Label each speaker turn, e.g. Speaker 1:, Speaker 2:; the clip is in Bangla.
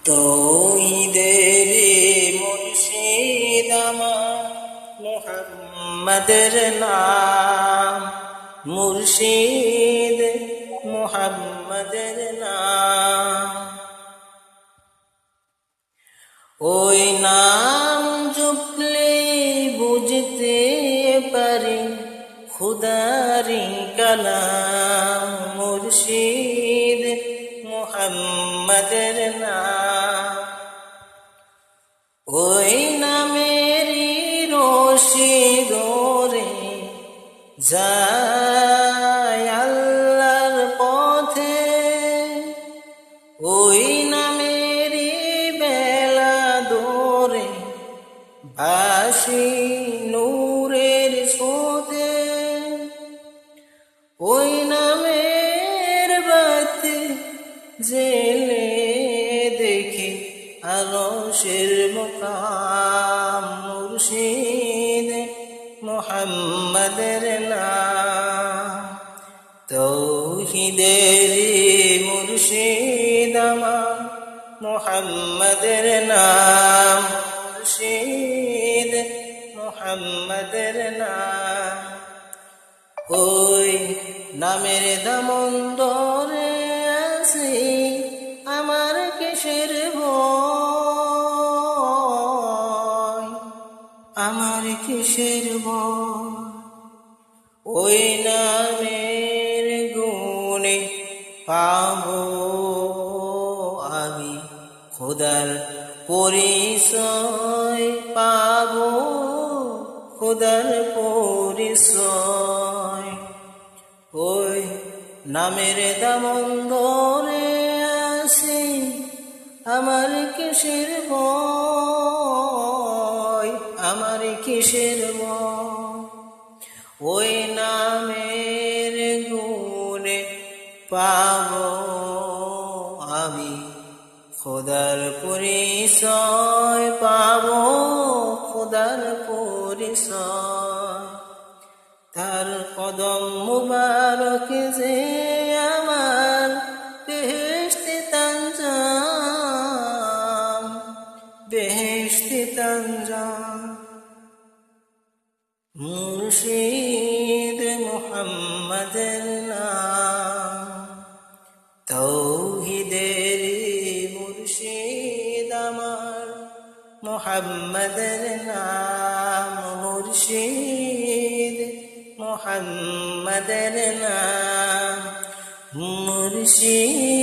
Speaker 1: তৌহিদের মুর্শিদ আমার মুহাম্মাদের নাম, মুর্শিদ মুহাম্মাদের নাম। ওই নাম জপলে বুঝতে পারি খুদারি কালাম, মুর্শিদ মুহাম্মাদের নাম। ওই নামেরই রশি ধরে যায় আল্লাহর পথে, ওই নামেরই বেলা ধরে ভাসি নূরের স্রোতে। ওই নামের বাতি জেলে দেখি আরশের মুকাম, মুর্শিদ মুহাম্মাদের নাম। তৌহিদের মুর্শিদ আমার মুহাম্মাদের নাম, মুর্শিদ মুহাম্মাদের নাম। ওই নামের দামন ধরে আছি আমার কিসের ভয়, আমার কিসের ভয়। ওই নামের গুণে পাবো আমি খোদার পরিচয়, পাবো খোদার পরিচয়। ওই নামের দামন ধরে আসি আমার কিসের ভয়, আমার কিসের ভয়। ওই নামের গুণে পাবো আমি খোদার পরিচয়, পাবো খোদার পরিচয়। তার কদম মুবারক যে আমার বেহেশতে তানজাম, বেহেশতে তানজাম। মুর্শিদ মুহাম্মাদের নাম, তৌহিদের মুর্শিদ আমার মুহাম্মাদের নাম, মুর্শিদ মুহাম্মাদের নাম, মুর্শিদ।